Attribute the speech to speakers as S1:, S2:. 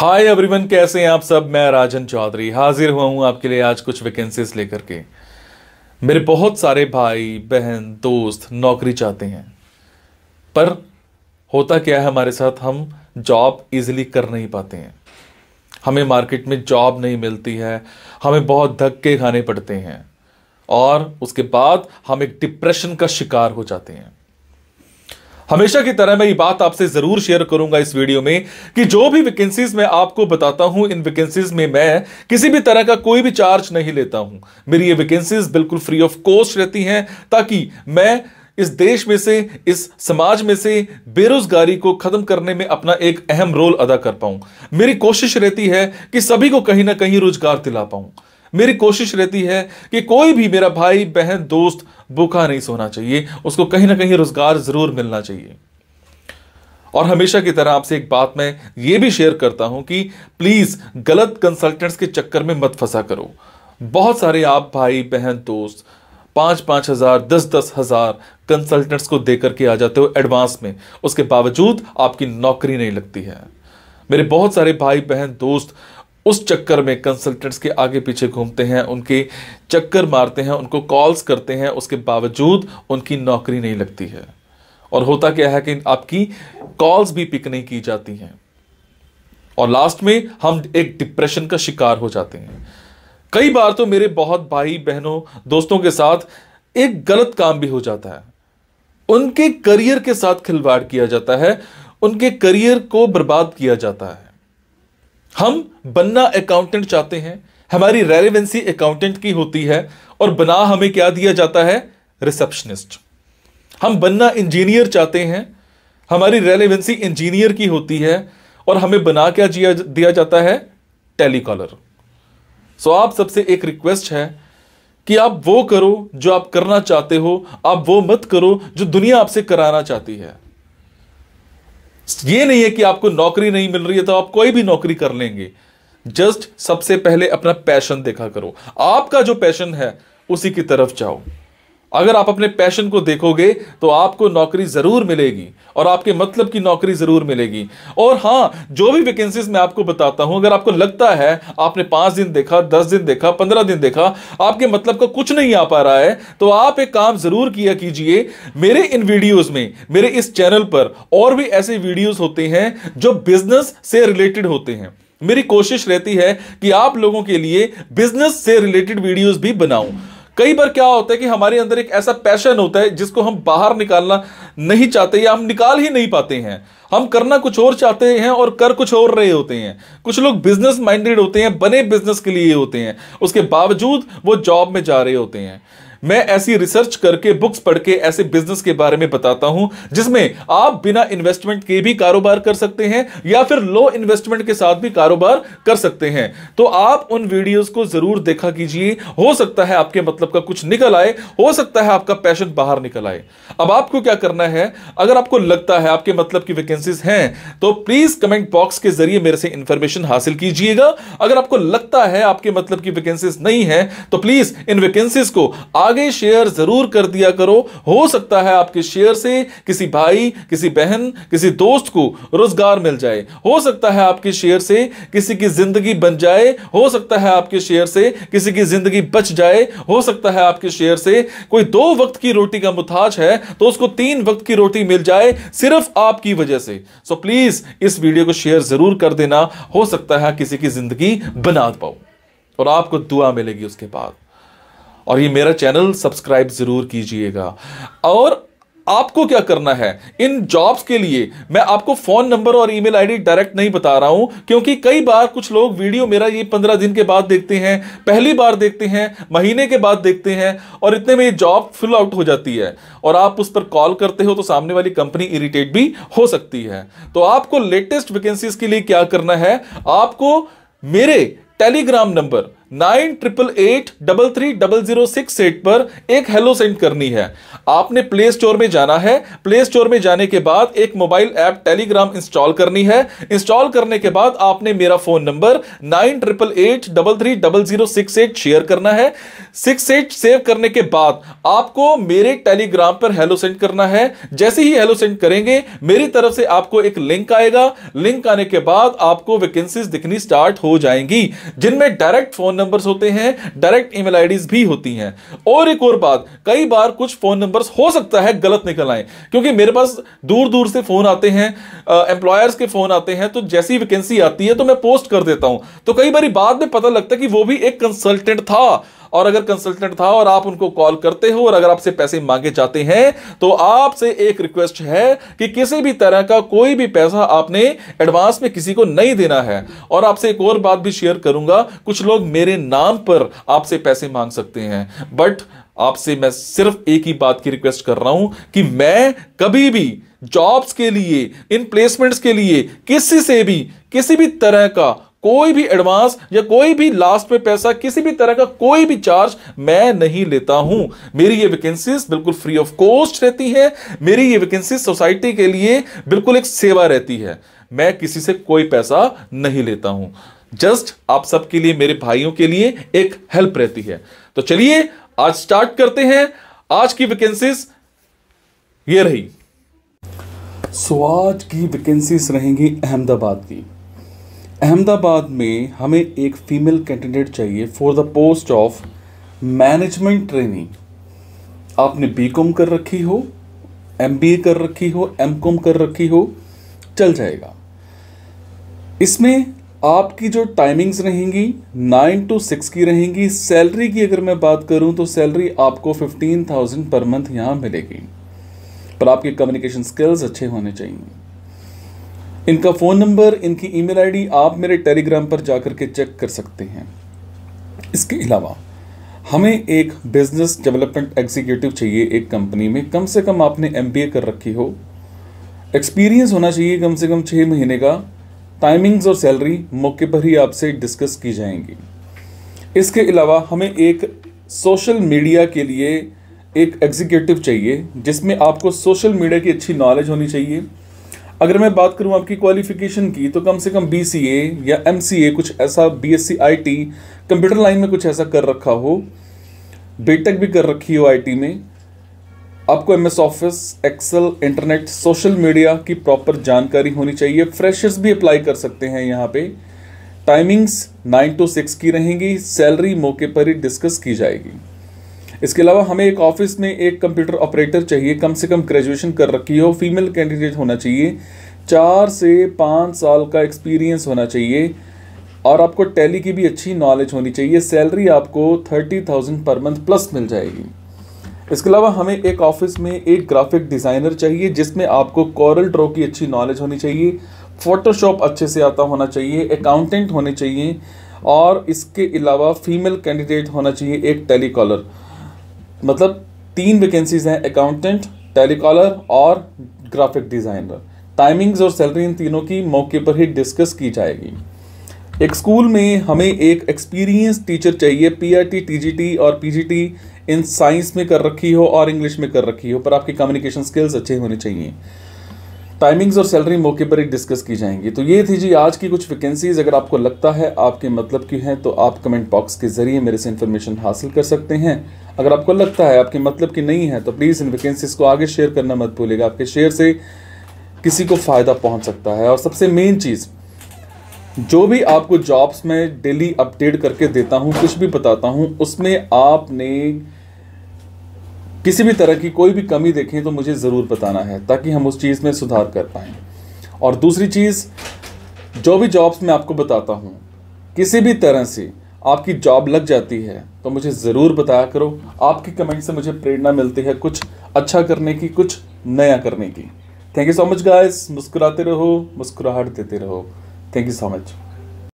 S1: Hi everyone, कैसे हैं आप सब। मैं राजन चौधरी हाजिर हुआ हूं आपके लिए आज कुछ वैकेंसीज लेकर के। मेरे बहुत सारे भाई बहन दोस्त नौकरी चाहते हैं, पर होता क्या है हमारे साथ, हम जॉब इजीली कर नहीं पाते हैं। हमें मार्केट में जॉब नहीं मिलती है, हमें बहुत धक्के खाने पड़ते हैं और उसके बाद हम एक डिप्रेशन का शिकार हो जाते हैं। हमेशा की तरह मैं ये बात आपसे जरूर शेयर करूंगा इस वीडियो में कि जो भी वैकेंसीज मैं आपको बताता हूं, इन वैकेंसीज में मैं किसी भी तरह का कोई भी चार्ज नहीं लेता हूं। मेरी ये वैकेंसीज बिल्कुल फ्री ऑफ कॉस्ट रहती हैं ताकि मैं इस देश में से, इस समाज में से बेरोजगारी को खत्म करने में अपना एक अहम रोल अदा कर पाऊं। मेरी कोशिश रहती है कि सभी को कहीं ना कहीं रोजगार दिला पाऊं। मेरी कोशिश रहती है कि कोई भी मेरा भाई बहन दोस्त भूखा नहीं सोना चाहिए, उसको कहीं ना कहीं रोजगार जरूर मिलना चाहिए। और हमेशा की तरह आपसे एक बात मैं ये भी शेयर करता हूं कि प्लीज गलत कंसल्टेंट्स के चक्कर में मत फंसा करो। बहुत सारे आप भाई बहन दोस्त 5-5 हजार 10-10 हजार कंसल्टेंट्स को देकर के आ जाते हो एडवांस में, उसके बावजूद आपकी नौकरी नहीं लगती है। मेरे बहुत सारे भाई बहन दोस्त उस चक्कर में कंसल्टेंट्स के आगे पीछे घूमते हैं, उनके चक्कर मारते हैं, उनको कॉल्स करते हैं, उसके बावजूद उनकी नौकरी नहीं लगती है। और होता क्या है कि आपकी कॉल्स भी पिक नहीं की जाती हैं और लास्ट में हम एक डिप्रेशन का शिकार हो जाते हैं। कई बार तो मेरे बहुत भाई बहनों दोस्तों के साथ एक गलत काम भी हो जाता है, उनके करियर के साथ खिलवाड़ किया जाता है, उनके करियर को बर्बाद किया जाता है। हम बनना अकाउंटेंट चाहते हैं, हमारी रेलेवेंसी अकाउंटेंट की होती है और बना हमें क्या दिया जाता है, रिसेप्शनिस्ट। हम बनना इंजीनियर चाहते हैं, हमारी रेलेवेंसी इंजीनियर की होती है और हमें बना क्या दिया जाता है, टेलीकॉलर। सो आप सबसे एक रिक्वेस्ट है कि आप वो करो जो आप करना चाहते हो, आप वो मत करो जो दुनिया आपसे कराना चाहती है। ये नहीं है कि आपको नौकरी नहीं मिल रही है तो आप कोई भी नौकरी कर लेंगे। जस्ट सबसे पहले अपना पैशन देखा करो, आपका जो पैशन है उसी की तरफ जाओ। अगर आप अपने पैशन को देखोगे तो आपको नौकरी जरूर मिलेगी और आपके मतलब की नौकरी जरूर मिलेगी। और हां, जो भी वैकेंसीज मैं आपको बताता हूं, अगर आपको लगता है आपने 5 दिन देखा, 10 दिन देखा, 15 दिन देखा, आपके मतलब का कुछ नहीं आ पा रहा है, तो आप एक काम जरूर किया कीजिए। मेरे इन वीडियोस में, मेरे इस चैनल पर और भी ऐसे वीडियोस होते हैं जो बिजनेस से रिलेटेड होते हैं। मेरी कोशिश रहती है कि आप लोगों के लिए बिजनेस से रिलेटेड वीडियोस भी बनाऊं। कई बार क्या होता है कि हमारे अंदर एक ऐसा पैशन होता है जिसको हम बाहर निकालना नहीं चाहते या हम निकाल ही नहीं पाते हैं। हम करना कुछ और चाहते हैं और कर कुछ और रहे होते हैं। कुछ लोग बिजनेस माइंडेड होते हैं, बने बिजनेस के लिए होते हैं, उसके बावजूद वो जॉब में जा रहे होते हैं। मैं ऐसी रिसर्च करके, बुक्स पढ़ के ऐसे बिजनेस के बारे में बताता हूं जिसमें आप बिना इन्वेस्टमेंट के भी कारोबार कर सकते हैं या फिर लो इन्वेस्टमेंट के साथ भी कारोबार कर सकते हैं। तो आप उन वीडियोस को जरूर देखा कीजिए, हो सकता है आपके मतलब का कुछ निकल आए, हो सकता है आपका पैशन बाहर निकल आए। अब आपको क्या करना है, अगर आपको लगता है आपके मतलब की वैकेंसीज हैं तो प्लीज कमेंट बॉक्स के जरिए मेरे से इंफॉर्मेशन हासिल कीजिएगा। अगर आपको लगता है आपके मतलब की वैकेंसीज नहीं है तो प्लीज इन वैकेंसीज को आगे शेयर जरूर कर दिया करो। हो सकता है आपके शेयर से किसी भाई, किसी बहन, किसी दोस्त को रोजगार मिल जाए। हो सकता है आपके शेयर से किसी की जिंदगी बन जाए। हो सकता है आपके शेयर से किसी की जिंदगी बच जाए। हो सकता है आपके शेयर से कोई 2 वक्त की रोटी का मुताज है तो उसको 3 वक्त की रोटी मिल जाए, सिर्फ आपकी वजह से। सो प्लीज इस वीडियो को शेयर जरूर कर देना। हो सकता है किसी की जिंदगी बना पाओ और आपको दुआ मिलेगी उसके बाद। और ये मेरा चैनल सब्सक्राइब जरूर कीजिएगा। और आपको क्या करना है, इन जॉब्स के लिए मैं आपको फोन नंबर और ईमेल आईडी डायरेक्ट नहीं बता रहा हूं, क्योंकि कई बार कुछ लोग वीडियो मेरा ये 15 दिन के बाद देखते हैं, पहली बार देखते हैं, महीने के बाद देखते हैं और इतने में ये जॉब फिल आउट हो जाती है और आप उस पर कॉल करते हो तो सामने वाली कंपनी इरिटेट भी हो सकती है। तो आपको लेटेस्ट वैकेंसीज के लिए क्या करना है, आपको मेरे टेलीग्राम नंबर, 9888330068 पर एक हेलो सेंड करनी है। आपने प्ले स्टोर में जाना है। प्ले स्टोर में जाने के बाद एक मोबाइल ऐप टेलीग्राम इंस्टॉल करनी है। इंस्टॉल करने के बाद आपने मेरा फोन नंबर 9888330068 शेयर करना है। 68 सेव करने के बाद आपको मेरे टेलीग्राम पर हेलो सेंड करना है। जैसे ही हेलो सेंड करेंगे मेरी तरफ से आपको एक लिंक आएगा। लिंक आने के बाद आपको वैकेंसीज दिखनी स्टार्ट हो जाएंगी, जिनमें डायरेक्ट फोन नंबर्स होते हैं, डायरेक्ट ईमेल आईडीज भी होती हैं। और एक और बात, कई बार कुछ फोन नंबर्स हो सकता है गलत निकल आए, क्योंकि मेरे पास दूर दूर से फोन आते हैं, एम्प्लॉयर्स के फोन आते हैं। तो जैसी वैकेंसी आती है तो मैं पोस्ट कर देता हूं, तो कई बार बाद में पता लगता है कि वो भी एक कंसल्टेंट था। और अगर कंसल्टेंट था और आप उनको कॉल करते हो और अगर आपसे पैसे मांगे जाते हैं, तो आपसे एक रिक्वेस्ट है कि किसी भी तरह का कोई भी पैसा आपने एडवांस में किसी को नहीं देना है। और आपसे एक और बात भी शेयर करूंगा, कुछ लोग मेरे नाम पर आपसे पैसे मांग सकते हैं, बट आपसे मैं सिर्फ एक ही बात की रिक्वेस्ट कर रहा हूं कि मैं कभी भी जॉब्स के लिए, इन प्लेसमेंट्स के लिए किसी से भी किसी भी तरह का कोई भी एडवांस या कोई भी लास्ट में पैसा, किसी भी तरह का कोई भी चार्ज मैं नहीं लेता हूं। मेरी ये वैकेंसीज बिल्कुल फ्री ऑफ कॉस्ट रहती है। मेरी ये वैकेंसीज सोसाइटी के लिए बिल्कुल एक सेवा रहती है। मैं किसी से कोई पैसा नहीं लेता हूं, जस्ट आप सबके लिए, मेरे भाइयों के लिए एक हेल्प रहती है। तो चलिए आज स्टार्ट करते हैं। आज की वैकेंसीज ये रही।
S2: आज की वैकेंसीज रहेंगी अहमदाबाद की। अहमदाबाद में हमें एक फीमेल कैंडिडेट चाहिए for the post of management trainee. आपने बीकॉम कर रखी हो, एमबीए कर रखी हो, एमकॉम कर रखी हो, चल जाएगा। इसमें आपकी जो टाइमिंग्स रहेंगी 9 to 6 की रहेंगी। सैलरी की अगर मैं बात करूं तो सैलरी आपको 15,000 पर मंथ यहां मिलेगी, पर आपके कम्युनिकेशन स्किल्स अच्छे होने चाहिए। इनका फ़ोन नंबर, इनकी ईमेल आईडी आप मेरे टेलीग्राम पर जाकर के चेक कर सकते हैं। इसके अलावा हमें एक बिजनेस डेवलपमेंट एग्जीक्यूटिव चाहिए एक कंपनी में। कम से कम आपने एमबीए कर रखी हो, एक्सपीरियंस होना चाहिए कम से कम 6 महीने का। टाइमिंग्स और सैलरी मौके पर ही आपसे डिस्कस की जाएंगी। इसके अलावा हमें एक सोशल मीडिया के लिए एक एग्जीक्यूटिव चाहिए, जिसमें आपको सोशल मीडिया की अच्छी नॉलेज होनी चाहिए। अगर मैं बात करूं आपकी क्वालिफिकेशन की, तो कम से कम बीसीए या एमसीए, कुछ ऐसा, बीएससी आईटी, कंप्यूटर लाइन में कुछ ऐसा कर रखा हो, बीटेक भी कर रखी हो आईटी में। आपको MS Office, Excel, internet, social media की प्रॉपर जानकारी होनी चाहिए। फ्रेशर्स भी अप्लाई कर सकते हैं यहाँ पे। टाइमिंग्स 9 to 6 की रहेंगी। सैलरी मौके पर ही डिस्कस की जाएगी। इसके अलावा हमें एक ऑफिस में एक कंप्यूटर ऑपरेटर चाहिए, कम से कम ग्रेजुएशन कर रखी हो, फीमेल कैंडिडेट होना चाहिए, 4 से 5 साल का एक्सपीरियंस होना चाहिए, और आपको टैली की भी अच्छी नॉलेज होनी चाहिए। सैलरी आपको 30,000 पर मंथ प्लस मिल जाएगी। इसके अलावा हमें एक ऑफिस में एक ग्राफिक डिज़ाइनर चाहिए, जिसमें आपको कोरल ड्रॉ की अच्छी नॉलेज होनी चाहिए, फोटोशॉप अच्छे से आता होना चाहिए, अकाउंटेंट होने चाहिए, और इसके अलावा फीमेल कैंडिडेट होना चाहिए एक टेलीकॉलर। मतलब 3 वैकेंसीज हैं, अकाउंटेंट, टेलीकॉलर और ग्राफिक डिज़ाइनर। टाइमिंग्स और सैलरी इन तीनों की मौके पर ही डिस्कस की जाएगी। एक स्कूल में हमें एक एक्सपीरियंस टीचर चाहिए, पीआरटी, टीजीटी और पीजीटी इन साइंस में कर रखी हो और इंग्लिश में कर रखी हो, पर आपकी कम्युनिकेशन स्किल्स अच्छे होने चाहिए। टाइमिंग्स और सैलरी मौके पर ही डिस्कस की जाएंगी। तो ये थी जी आज की कुछ वैकेंसीज। अगर आपको लगता है आपके मतलब की हैं, तो आप कमेंट बॉक्स के जरिए मेरे से इन्फॉर्मेशन हासिल कर सकते हैं। अगर आपको लगता है आपके मतलब की नहीं है, तो प्लीज़ इन वैकेंसीज को आगे शेयर करना मत भूलिएगा। आपके शेयर से किसी को फ़ायदा पहुंच सकता है। और सबसे मेन चीज़, जो भी आपको जॉब्स में डेली अपडेट करके देता हूं, कुछ भी बताता हूं, उसमें आपने किसी भी तरह की कोई भी कमी देखें तो मुझे ज़रूर बताना है, ताकि हम उस चीज़ में सुधार कर पाएँ। और दूसरी चीज़, जो भी जॉब्स मैं आपको बताता हूँ, किसी भी तरह से आपकी जॉब लग जाती है तो मुझे ज़रूर बताया करो। आपके कमेंट से मुझे प्रेरणा मिलती है कुछ अच्छा करने की, कुछ नया करने की। Thank you so much guys. मुस्कुराते रहो, मुस्कुराहट देते रहो। Thank you so much.